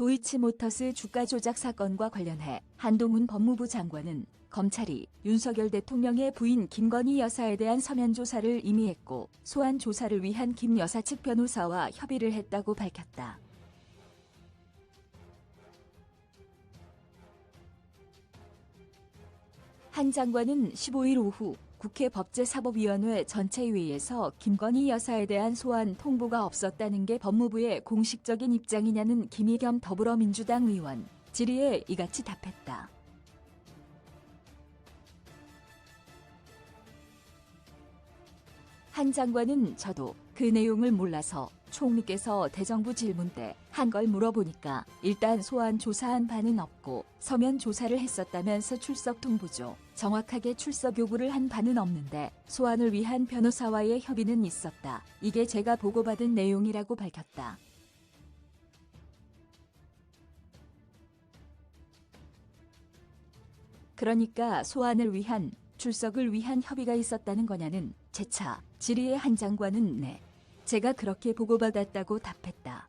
도이치모터스 주가 조작 사건과 관련해 한동훈 법무부 장관은 검찰이 윤석열 대통령의 부인 김건희 여사에 대한 서면 조사를 이미 했고 소환 조사를 위한 김 여사 측 변호사와 협의를 했다고 밝혔다. 한 장관은 15일 오후 국회 법제사법위원회 전체회의에서 김건희 여사에 대한 소환 통보가 없었다는 게 법무부의 공식적인 입장이냐는 김의겸 더불어민주당 의원 질의에 이같이 답했다. 한 장관은 저도 그 내용을 몰라서 총리께서 대정부 질문 때 한 걸 물어보니까 일단 소환 조사한 바는 없고 서면 조사를 했었다면서 출석 통보죠. 정확하게 출석 요구를 한 바는 없는데 소환을 위한 변호사와의 협의는 있었다. 이게 제가 보고받은 내용이라고 밝혔다. 그러니까 소환을 위한 출석을 위한 협의가 있었다는 거냐는 재차 질의의 한 장관은 네. 제가 그렇게 보고받았다고 답했다.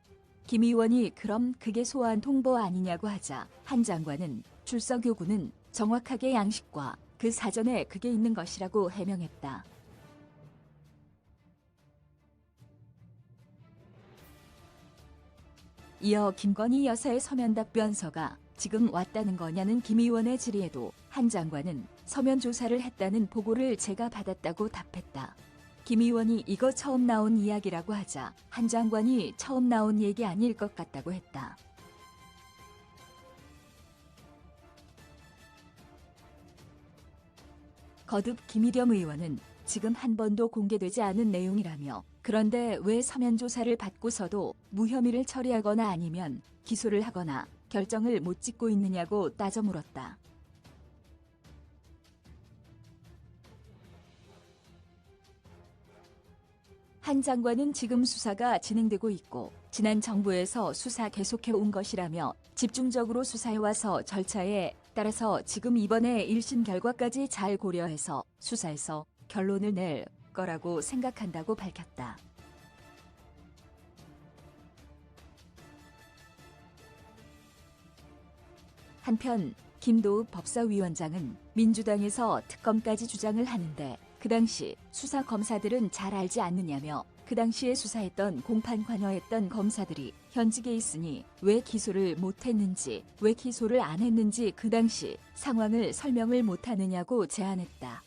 김 의원이 그럼 그게 소환 통보 아니냐고 하자 한 장관은 출석 요구는 정확하게 양식과 그 사전에 그게 있는 것이라고 해명했다. 이어 김건희 여사의 서면 답변서가 지금 왔다는 거냐는 김 의원의 질의에도 한 장관은 서면 조사를 했다는 보고를 제가 받았다고 답했다. 김 의원이 이거 처음 나온 이야기라고 하자 한 장관이 처음 나온 얘기 아닐 것 같다고 했다. 거듭 김의겸 의원은 지금 한 번도 공개되지 않은 내용이라며 그런데 왜 서면 조사를 받고서도 무혐의를 처리하거나 아니면 기소를 하거나 결정을 못 짓고 있느냐고 따져 물었다. 한 장관은 지금 수사가 진행되고 있고 지난 정부에서 수사 계속해 온 것이라며 집중적으로 수사해와서 절차에 따라서 지금 이번에 1심 결과까지 잘 고려해서 수사에서 결론을 낼 거라고 생각한다고 밝혔다. 한편 김도읍 법사위원장은 민주당에서 특검까지 주장을 하는데 그 당시 수사 검사들은 잘 알지 않느냐며 그 당시에 수사했던 공판 관여했던 검사들이 현직에 있으니 왜 기소를 못했는지 왜 기소를 안 했는지 그 당시 상황을 설명을 못하느냐고 제안했다.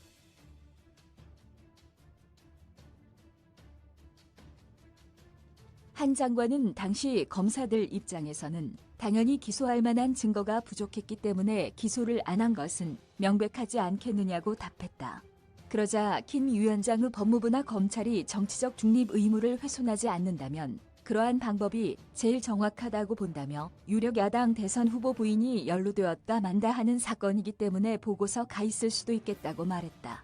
한 장관은 당시 검사들 입장에서는 당연히 기소할 만한 증거가 부족했기 때문에 기소를 안 한 것은 명백하지 않겠느냐고 답했다. 그러자 김 위원장의 법무부나 검찰이 정치적 중립 의무를 훼손하지 않는다면 그러한 방법이 제일 정확하다고 본다며 유력 야당 대선 후보 부인이 연루되었다 만다 하는 사건이기 때문에 보고서 가 있을 수도 있겠다고 말했다.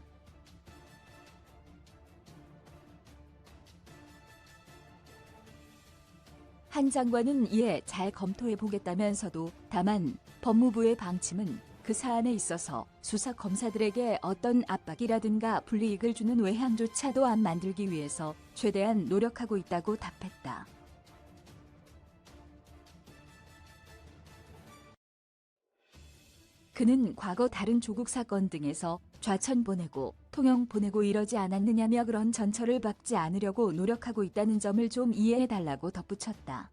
한 장관은 이에 잘 검토해 보겠다면서도 다만 법무부의 방침은 그 사안에 있어서 수사 검사들에게 어떤 압박이라든가 불이익을 주는 외향조차도 안 만들기 위해서 최대한 노력하고 있다고 답했다. 그는 과거 다른 조국 사건 등에서 좌천 보내고 통영 보내고 이러지 않았느냐며 그런 전철을 밟지 않으려고 노력하고 있다는 점을 좀 이해해달라고 덧붙였다.